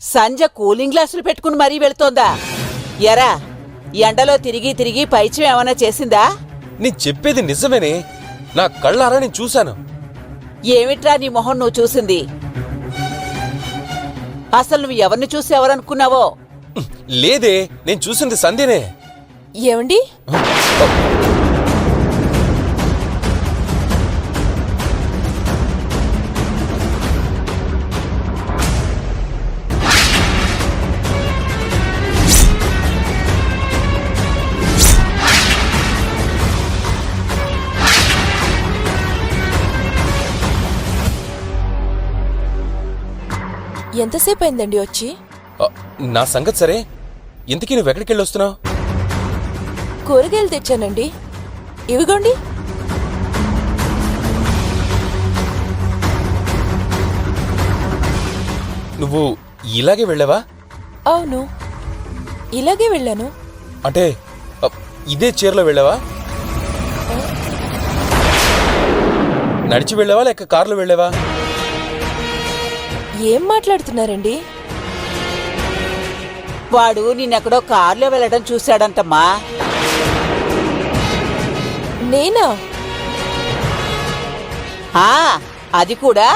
సంజ కూలింగ్ గ్లాసులు పెట్టుకుని మరీ వెళుతోందా? ఎరా, ఎండలో తిరిగి తిరిగి పైచం ఏమైనా చేసిందా? నీ చెప్పేది నిజమేనే, నా కళ్ళారా నేను చూశాను. ఏమిట్రా నీ మొహం నువ్వు చూసింది? అసలు నువ్వు ఎవరిని చూసి ఎవరనుకున్నావో? లేదే, నేను చూసింది సంధ్యనే. ఏమండి? ఎంతసేపు అయిందండి వచ్చి? నా సంగతి సరే, ఇంతకీ నువ్వు ఎక్కడికెళ్ళి వస్తున్నావు? కూరగాయలు తెచ్చానండి, ఇవిగోండి. నువ్వు ఇలాగే వెళ్ళావా? అవును, ఇలాగే వెళ్ళాను. అంటే ఇదే చీరలో వెళ్ళావా? నడిచి వెళ్ళావా లేక కారులో వెళ్ళావా? ఏం మాట్లాడుతున్నారండి? వాడు నిన్నెక్కడో కారులో వెళ్ళడం చూశాడంటమ్మా. నేనా? అది కూడా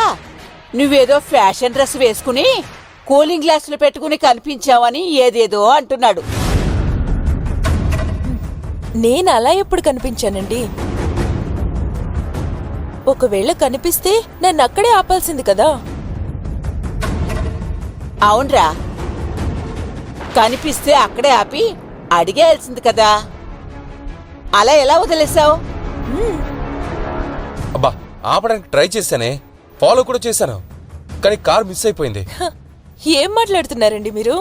నువ్వేదో ఫ్యాషన్ డ్రెస్ వేసుకుని కూలింగ్ గ్లాసులు పెట్టుకుని కనిపించావని ఏదేదో అంటున్నాడు. నేను అలా ఎప్పుడు కనిపించానండి? ఒకవేళ కనిపిస్తే నన్ను అక్కడే ఆపాల్సింది కదా. అవునరా, కనిపిస్తే అక్కడే ఆపి అడిగేయాల్సింది కదా. అలా ఎలా వదిలేశావు? అబ్బా, ఆపడానికి ట్రై చేశానే, ఫాలో కూడా చేశాను, కానీ కార్ మిస్ అయిపోయింది. ఏం మాట్లాడుతున్నారండి మీరు?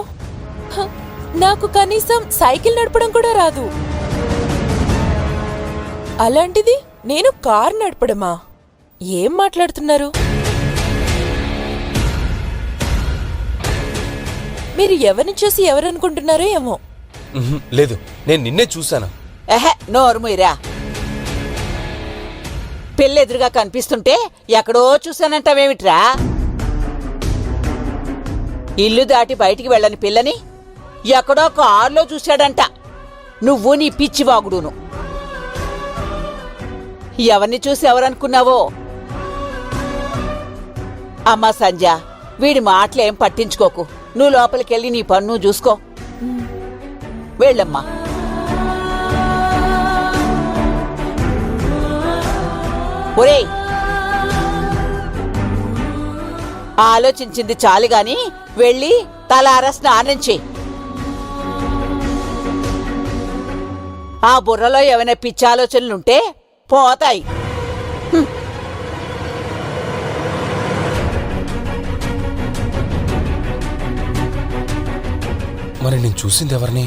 నాకు కనీసం సైకిల్ నడపడం కూడా రాదు. అలాంటిది నేను కార్ నడపడమా? ఏం మాట్లాడుతున్నారు? మీరు ఎవరిని చూసి ఎవరనుకుంటున్నారో ఏమో. లేదు, నేను నిన్నే చూశాను. నోరుముయిరా. పెళ్ళెదురుగా కనిపిస్తుంటే ఎక్కడో చూశానంటావేమిట్రా? ఇల్లు దాటి బయటికి వెళ్ళని పిల్లని ఎక్కడో కారులో చూశాడంట. నువ్వు నీ పిచ్చివాగుడును. ఎవరిని చూసి ఎవరనుకున్నావో? అమ్మా సంజ, వీడి మాటలేం పట్టించుకోకు. నువ్వు లోపలికెళ్ళి నీ పన్ను చూసుకో. వెళ్ళమ్మా. ఒరేయ్, ఆలోచించింది చాలుగాని వెళ్ళి తలార స్నానం చెయ్యి. ఆ బుర్రలో ఏమైనా పిచ్చి ఆలోచనలుంటే పోతాయి. మరి నేను చూసింది ఎవరిని?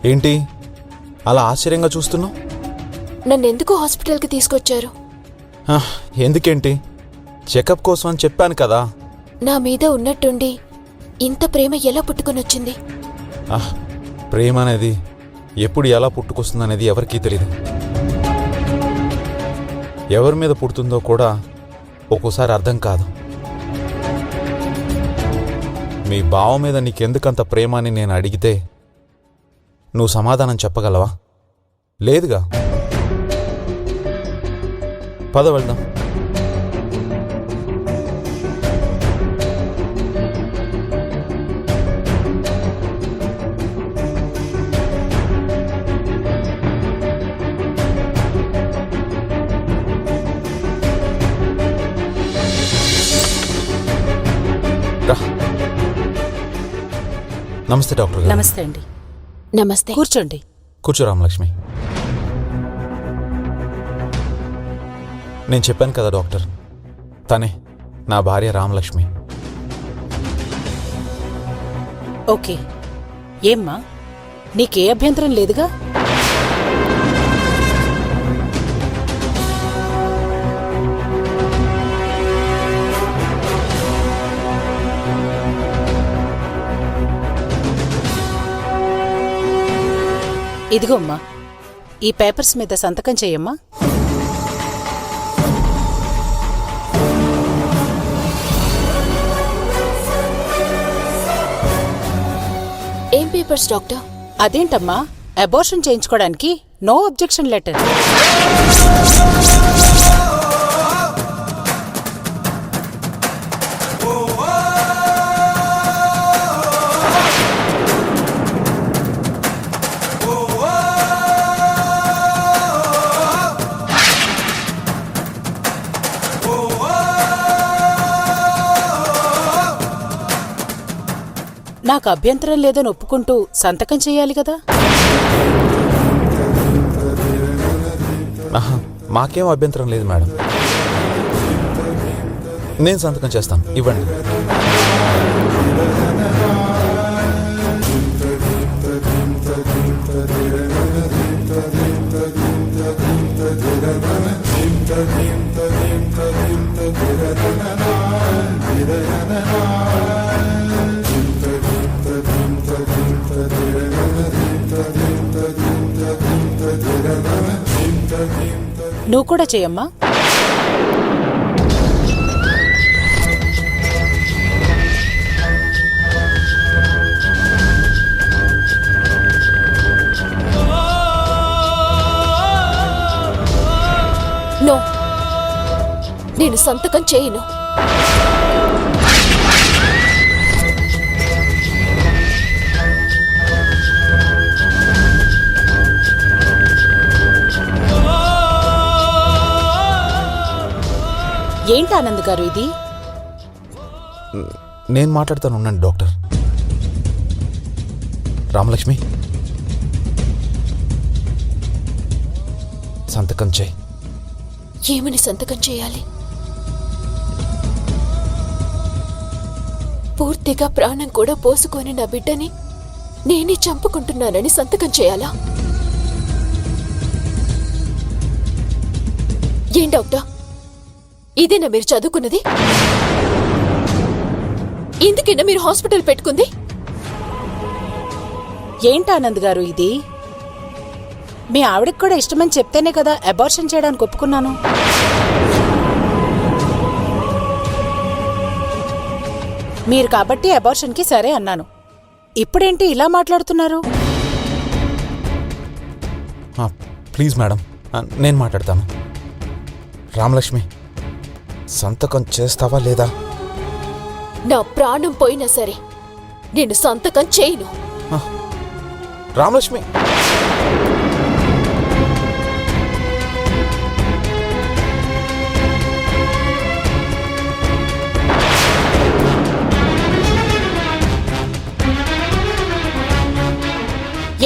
ఏంటి అలా ఆశ్చర్యంగా చూస్తున్నావు? నన్నెందుకు హాస్పిటల్కి తీసుకొచ్చారు? ఎందుకేంటి? చెకప్ కోసం అని చెప్పాను కదా. నా మీద ఉన్నట్టుండి ఇంత ప్రేమ ఎలా పుట్టుకొనొచ్చింది? ప్రేమ అనేది ఎప్పుడు ఎలా పుట్టుకొస్తుందనేది ఎవరికీ తెలీదు. ఎవరి మీద పుడుతుందో కూడా ఒక్కోసారి అర్థం కాదు. మీ బావ మీద నీకెందుకంత ప్రేమ అని నేను అడిగితే నువ్వు సమాధానం చెప్పగలవా? లేదుగా. పద వెళ్దాం. నమస్తే డాక్టర్ గారు. నమస్తే అండి. నమస్తే. కూర్చోండి. కూర్చో రామలక్ష్మి. నేను చెప్పాను కదా డాక్టర్, తనే నా భార్య రామలక్ష్మి. ఓకే. ఏమ్మా, నీకే అభ్యంతరం లేదుగా? ఇదిగో అమ్మా, ఈ పేపర్స్ మీద సంతకం చెయ్యమ్మా. ఏం పేపర్స్ డాక్టర్? అదేంటమ్మా, అబార్షన్ చేయించుకోవడానికి నో అబ్జెక్షన్ లెటర్. నాకు అభ్యంతరం లేదని ఒప్పుకుంటూ సంతకం చెయ్యాలి కదా. ఆహా, మాకేం అభ్యంతరం లేదు మేడం. నేను సంతకం చేస్తాను, ఇవ్వండి. నువ్వు కూడా చెయ్యమ్మా. నో, నేను సంతకం చేయను. ఏంటి ఆనంద్ గారు ఇది? నేను మాట్లాడతాను, ఉండండి డాక్టర్. రామలక్ష్మి, సంతకం చేయి. ఏమని సంతకం చేయాలి? పూర్తిగా ప్రాణం కూడా పోసుకొని నా బిడ్డని నేనే చంపుకుంటున్నానని సంతకం చేయాలా? ఏం డాక్టర్, ఇదేనా మీరు చదువుకున్నది? ఇందుకేనా మీరు హాస్పిటల్ పెట్టుకుంది? ఏంటి ఆనంద్ గారు ఇది? మీ ఆవిడకి కూడా ఇష్టమని చెప్తేనే కదా అబార్షన్ చేయడానికి ఒప్పుకున్నాను. మీరు కాబట్టి అబార్షన్కి సరే అన్నాను. ఇప్పుడేంటి ఇలా మాట్లాడుతున్నారు? ప్లీజ్ మేడం, నేను మాట్లాడతాను. రామలక్ష్మి, సంతకం చేస్తావా లేదా? నా ప్రాణం పోయినా సరే నేను సంతకం చేయను. రామలక్ష్మి,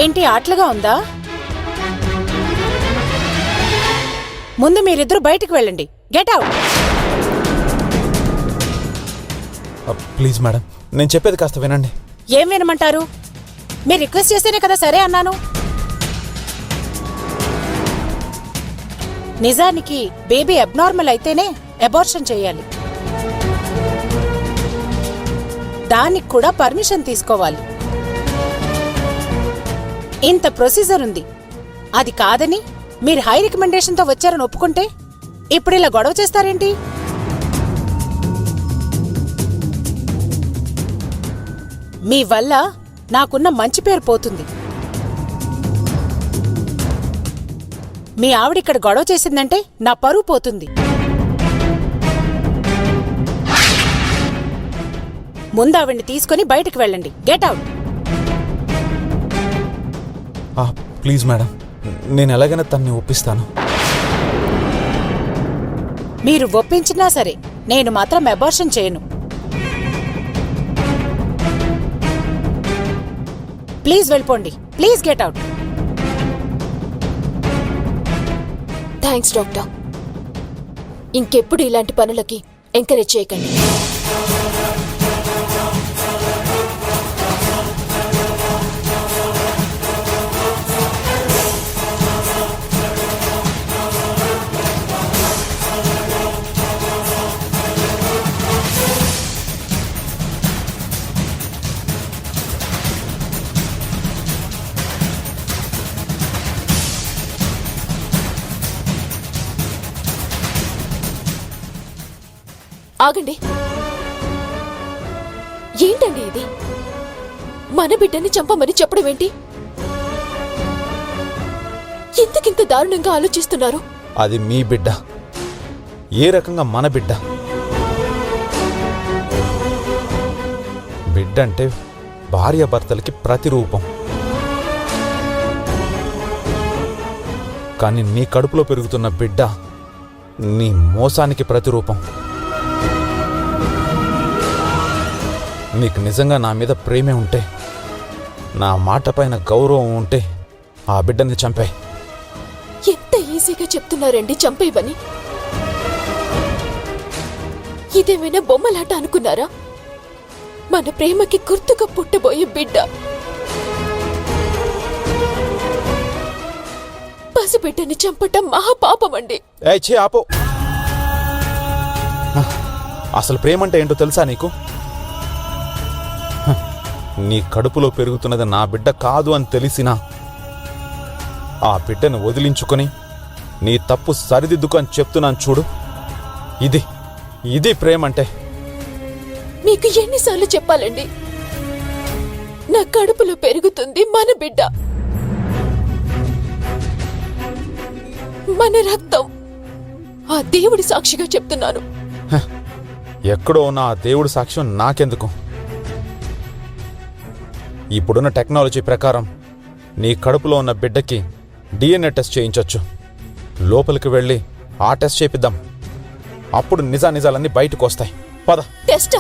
ఏంటి ఆటలుగా ఉందా? ముందు మీరిద్దరూ బయటికి వెళ్ళండి. Get out. ప్లీజ్ మేడం, నేను చెప్పేది కాస్త వినండి. ఏం వినమంటారు? మీరు రిక్వెస్ట్ చేస్తేనే కదా సరే అన్నాను. నిజానికి బేబీ అబ్నార్మల్ అయితేనే అబార్షన్ చేయాలి. దానికి కూడా పర్మిషన్ తీసుకోవాలి. ఇంత ప్రొసీజర్ ఉంది. అది కాదని మీరు హై రికమెండేషన్తో వచ్చారని ఒప్పుకుంటే ఇప్పుడు ఇలా గొడవ చేస్తారేంటి? మీ వల్ల నాకున్న మంచి పేరు పోతుంది. మీ ఆవిడిక్కడ గొడవ చేసిందంటే నా పరువు పోతుంది. ముందు ఆవిడ్ని తీసుకుని బయటకు వెళ్ళండి. Get out. ప్లీజ్ మేడం, నేను ఎలాగైనా తన్ని ఒప్పిస్తాను. మీరు ఒప్పించినా సరే నేను మాత్రం అబార్షన్ చేయను. ప్లీజ్ వెళ్ళిపోండి. Please get out. Thanks doctor. ఇంకెప్పుడు ఇలాంటి పనులకి ఎంకరేజ్ చేయకండి. ఆగండి. ఏంటండి ఇది? మన బిడ్డని చంపమని చెప్పడం ఏంటి? ఇంతకింత దారుణంగా ఆలోచిస్తున్నారు. అది మీ బిడ్డ, ఏ రకంగా మన బిడ్డ? బిడ్డ అంటే భార్యాభర్తలకి ప్రతిరూపం. కానీ నీ కడుపులో పెరుగుతున్న బిడ్డ నీ మోసానికి ప్రతిరూపం. నీకు నిజంగా నా మీద ప్రేమే ఉంటే, నా మాట పైన గౌరవం ఉంటే ఆ బిడ్డని చంపాయి. ఎంత ఈజీగా చెప్తున్నారండి చంపేవని. ఇదేమైనా బొమ్మలాట అనుకున్నారా? మన ప్రేమకి గుర్తుగా పుట్టబోయే బిడ్డ, పసిబిడ్డని చంపటం మహాపాపమండి. ఛీ ఆపో. అసలు ప్రేమంటే ఏంటో తెలుసా నీకు? నీ కడుపులో పెరుగుతున్నది నా బిడ్డ కాదు అని తెలిసినా ఆ బిడ్డను వదిలించుకొని నీ తప్పు సరిదిద్దుకు అని చెప్తున్నాను చూడు. ఇది ప్రేమంటే. మీకు ఎన్నిసార్లు చెప్పాలండి? నా కడుపులో పెరుగుతుంది మన బిడ్డ, మన రక్తం. ఆ దేవుడి సాక్షిగా చెప్తున్నాను. ఎక్కడో ఉన్న ఆ దేవుడి సాక్ష్యం నాకెందుకు? ఇప్పుడున్న టెక్నాలజీ ప్రకారం నీ కడుపులో ఉన్న బిడ్డకి DNA టెస్ట్ చేయించొచ్చు. లోపలికి వెళ్ళి ఆ టెస్ట్ చేపిద్దాం. అప్పుడు నిజానిజాలన్నీ బయటకు వస్తాయి. పద. టెస్టా?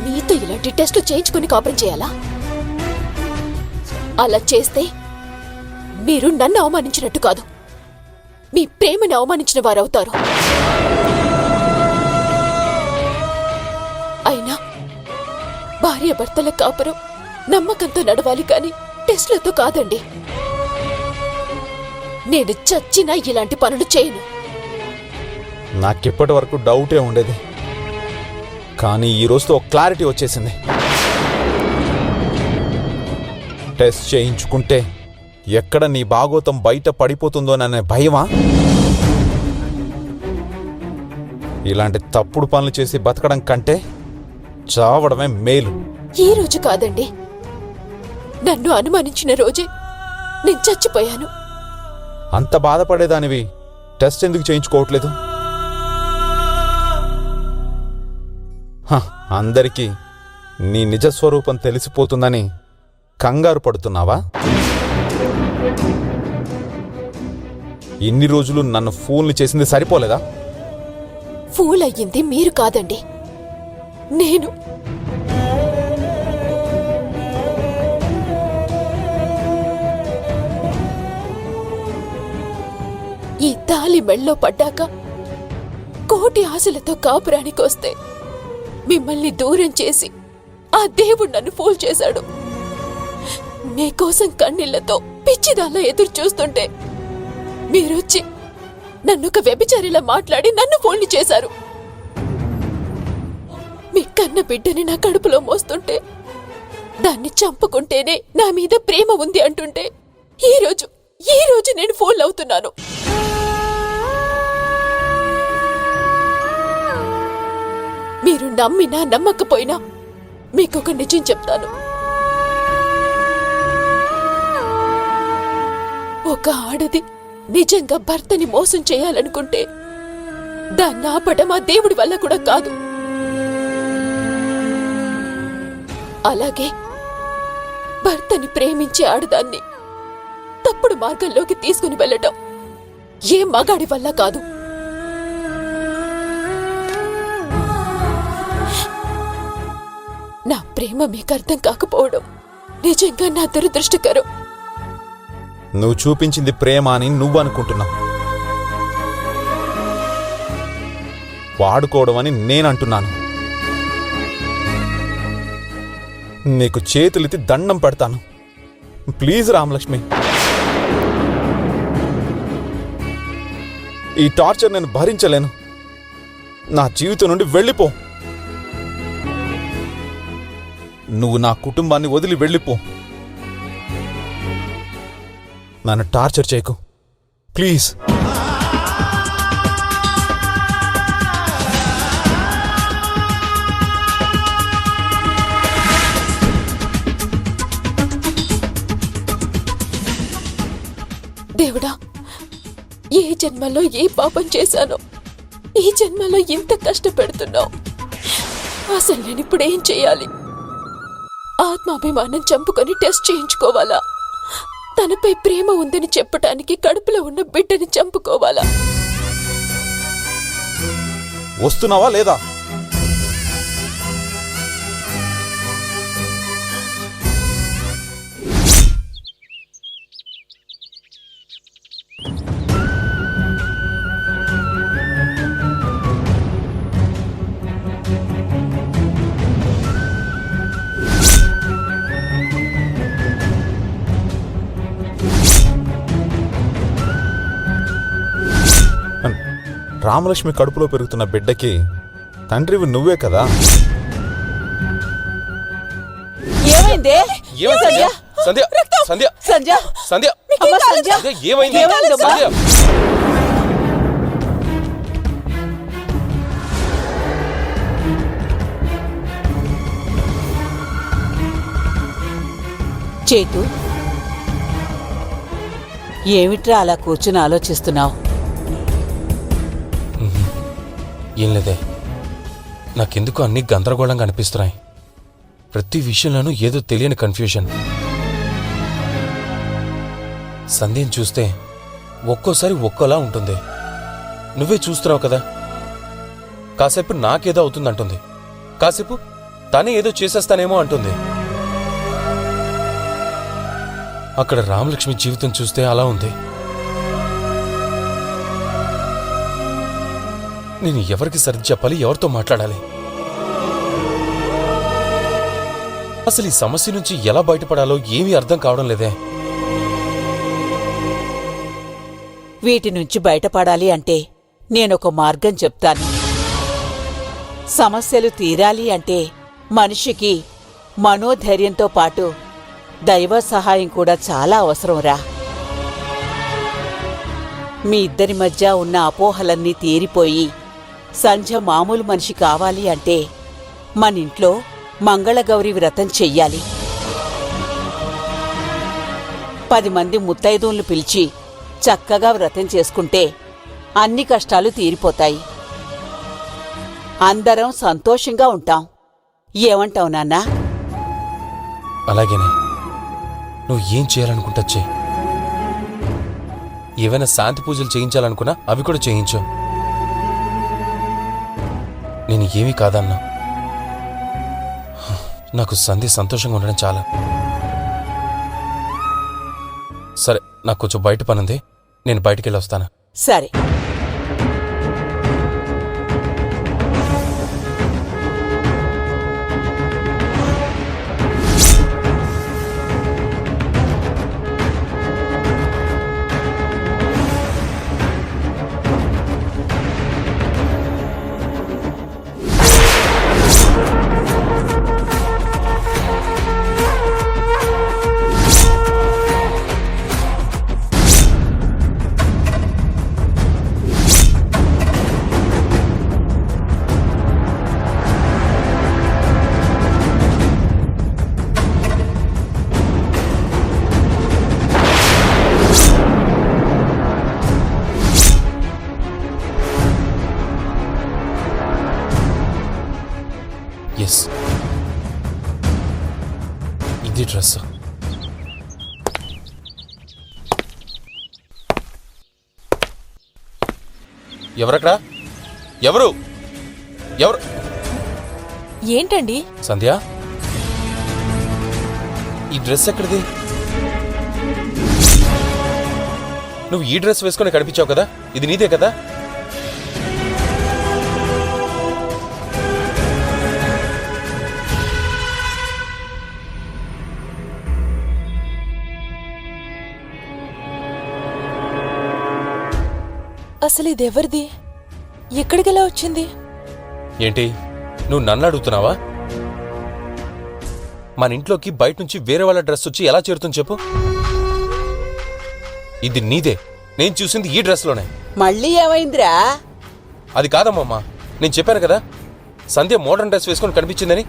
నీతో ఇలాంటి టెస్టులు చేయించుకుని కాపురం చేయాలా? అలా చేస్తే మీరు నన్ను అవమానించినట్టు కాదు, మీ ప్రేమని అవమానించిన వారవుతారు. అయినా భార్యాభర్తల కాపురం నమ్మకంతో నడవాలి కానీ టెస్టులతో కాదండి. నేను చచ్చినా ఇలాంటి పనులు చేయను. నాకిప్పటి వరకు డౌటే ఉండేది, కానీ ఈ రోజుతో క్లారిటీ వచ్చేసింది. టెస్ట్ చేయించుకుంటే ఎక్కడ నీ బాగోతం బయట పడిపోతుందోననే భయమా? ఇలాంటి తప్పుడు పనులు చేసి బతకడం కంటే చావడమే మేలు. ఈ రోజు కాదండి, నన్ను అనుమానించిన రోజే నేను చచ్చిపోయాను. అంత బాధపడేదానివి టెస్ట్ ఎందుకు చేయించుకోవట్లేదు? అందరికీ నీ నిజస్వరూపం తెలిసిపోతుందని కంగారు పడుతున్నావా? ఇన్ని రోజులు నన్ను ఫూల్ని చేసింది సరిపోలేదా? ఫూల్ అయ్యింది మీరు కాదండి, నేను. ఈ తాలి మెళ్ళో పడ్డాక కోటి ఆశలతో కాపురానికి వస్తే మిమ్మల్ని దూరం చేసి ఆ దేవుడు నన్ను ఫూల్ చేశాడు. మీకోసం కన్నీళ్లతో పిచ్చిదాల్లా ఎదురు చూస్తుంటే మీరొచ్చి నన్నొక వ్యభిచారిలా మాట్లాడి నన్ను ఫోన్ని చేశారు. మీ కన్న బిడ్డని నా కడుపులో మోస్తుంటే దాన్ని చంపుకుంటేనే నా మీద ప్రేమ ఉంది అంటుంటే ఈ రోజు నేను ఫోన్ అవుతున్నాను. మీరు నమ్మినా నమ్మకపోయినా మీకొక నిజం చెప్తాను. ఒక ఆడది నిజంగా భర్తని మోసం చేయాలనుకుంటే దాన్ని ఆపడం ఆ దేవుడి వల్ల కూడా కాదు. అలాగే భర్తని ప్రేమించే ఆడదాన్ని తప్పుడు మార్గంలోకి తీసుకుని వెళ్ళటం ఏ మగాడి వల్ల కాదు. నా ప్రేమ మీకు అర్థం కాకపోవడం నిజంగా నా దురదృష్టకరం. నువ్వు చూపించింది ప్రేమ అని నువ్వు అనుకుంటున్నావు, వాడుకోవడం అని నేనంటున్నాను. నీకు చేతులెత్తి దండం పెడతాను. ప్లీజ్ రామలక్ష్మి, ఈ టార్చర్ నేను భరించలేను. నా జీవితం నుండి వెళ్ళిపో. నువ్వు నా కుటుంబాన్ని వదిలి వెళ్ళిపో. నన్ను టార్చర్ చేయకు ప్లీజ్. దేవుడా, ఏ జన్మలో ఏ పాపం చేశానో ఈ జన్మలో ఇంత కష్టపెడుతున్నావు. అసలు నేను ఇప్పుడు ఏం చేయాలి? ఆత్మాభిమానం చంపుకొని టెస్ట్ చేయించుకోవాలా? తనపై ప్రేమ ఉందని చెప్పటానికి కడుపులో ఉన్న బిడ్డని చంపుకోవాలా? వస్తున్నావా లేదా? రామలక్ష్మి కడుపులో పెరుగుతున్న బిడ్డకి తండ్రివి నువ్వే కదా? ఏమైంది ఏమైంది సంధ్య? సంధ్య సంధ్య సంధ్య అమ్మ సంధ్య సంధ్య ఏమైంది? ఏమైందమ్మా? సంధ్య చేతు, ఏమిట్రా అలా కూర్చుని ఆలోచిస్తున్నావు? ఏం లేదే, నాకెందుకు అన్ని గందరగోళంగా అనిపిస్తున్నాయి. ప్రతి విషయంలోనూ ఏదో తెలియని కన్ఫ్యూజన్. సంధ్యని చూస్తే ఒక్కోసారి ఒక్కోలా ఉంటుంది. నువ్వే చూస్తున్నావు కదా, కాసేపు నాకేదో అవుతుందంటుంది, కాసేపు తనే ఏదో చేసేస్తానేమో అంటుంది. అక్కడ రామలక్ష్మి జీవితం చూస్తే అలా ఉంది. నేను ఎవరికి సర్ది చెప్పాలి, ఎవరితో మాట్లాడాలి? అసలు ఈ సమస్య నుంచి ఎలా బయటపడాలో ఏమీ అర్థం కావడం లేదే. వీటి నుంచి బయటపడాలి అంటే నేనొక మార్గం చెప్తాను. సమస్యలు తీరాలి అంటే మనిషికి మనోధైర్యంతో పాటు దైవ సహాయం కూడా చాలా అవసరంరా. మీ ఇద్దరి మధ్య ఉన్న అపోహలన్నీ తీరిపోయి సంధ్య మామూలు మనిషి కావాలి అంటే మనింట్లో మంగళగౌరి వ్రతం చెయ్యాలి. 10 మంది ముత్తైదువులను పిలిచి చక్కగా వ్రతం చేసుకుంటే అన్ని కష్టాలు తీరిపోతాయి. అందరం సంతోషంగా ఉంటాం. ఏమంటావు నాన్నా? అలాగేనే, నువ్వు ఏం చేయాలనుకుంటా చెయ్యి. ఏవైనా శాంతి పూజలు చేయించాలనుకున్నా అవి కూడా చేయించు. నేను ఏమీ కాదన్నా. నాకు సంధి సంతోషంగా ఉండడం చాలా. సరే, నాకు కొంచెం బయట పనుంది, నేను బయటికెళ్ళి వస్తాను. సరే. ఎస్, ఇది డ్రెస్. ఎవరక్కడా? ఎవరు? ఎవరు? ఏంటండి? సంధ్య, ఈ డ్రెస్ ఎక్కడిది? నువ్వు ఈ డ్రెస్ వేసుకొని కనిపించావు కదా, ఇది నీదే కదా? అసలు ఇది ఎవరిది? ఎక్కడికెలా వచ్చింది? ఏంటి, నువ్వు నన్ను అడుగుతున్నావా? మన ఇంట్లోకి బయట నుంచి వేరే వాళ్ళ డ్రెస్ వచ్చి ఎలా చేరుతుంది చెప్పు? ఇది నీదే, నేను చూసింది ఈ డ్రెస్లోనే. మళ్ళీ ఏమైందిరా? అది కాదమ్మా, నేను చెప్పాను కదా సంధ్య మోడర్న్ డ్రెస్ వేసుకొని కనిపించిందని.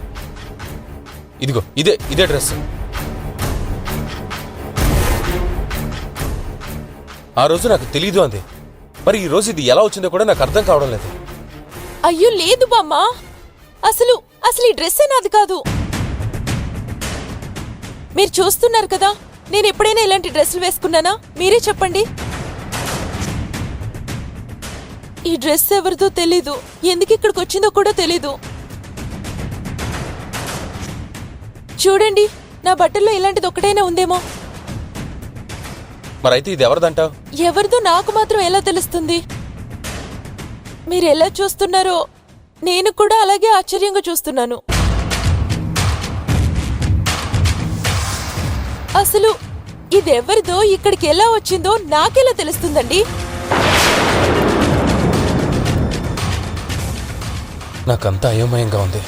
ఇదిగో ఇదే డ్రెస్. ఆ రోజు నాకు తెలీదు అంది. మరి ఈ రోజు ఇది ఎలా వచ్చిందో కూడా నాకు అర్థం కావడం లేదు. అయ్యో లేదు బామ్మ, అసలు అసలు ఈ డ్రెస్సే నాది కాదు. మీరు చూస్తున్నారు కదా, నేను ఎప్పుడైనా ఇలాంటి డ్రెస్సులు వేసుకున్నానా? మీరే చెప్పండి. ఈ డ్రెస్ ఎవరిదో తెలీదు, ఎందుకు ఇక్కడికి వచ్చిందో కూడా తెలీదు. చూడండి, నా బట్టల్లో ఇలాంటిది ఒకటైనా ఉందేమో. మరైతే ఇది ఎవరిదంటావు? ఎవరిదో నాకు మాత్రం ఎలా తెలుస్తుంది? మీరు ఎలా చూస్తున్నారో నేను కూడా అలాగే ఆశ్చర్యంగా చూస్తున్నాను. అసలు ఇదెవరిదో, ఇక్కడికి ఎలా వచ్చిందో నాకెలా తెలుస్తుందండి? నాకంతా అయోమయంగా ఉంది.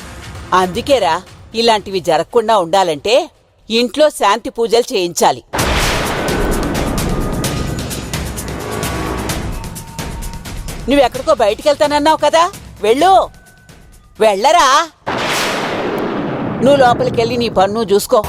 అందుకేరా, ఇలాంటివి జరగకుండా ఉండాలంటే ఇంట్లో శాంతి పూజలు చేయించాలి. నువ్వెక్కడికో బయటికెళ్తానన్నావు కదా, వెళ్ళు. వెళ్ళరా. నువ్వు లోపలికెళ్ళి నీ పన్ను చూసుకో.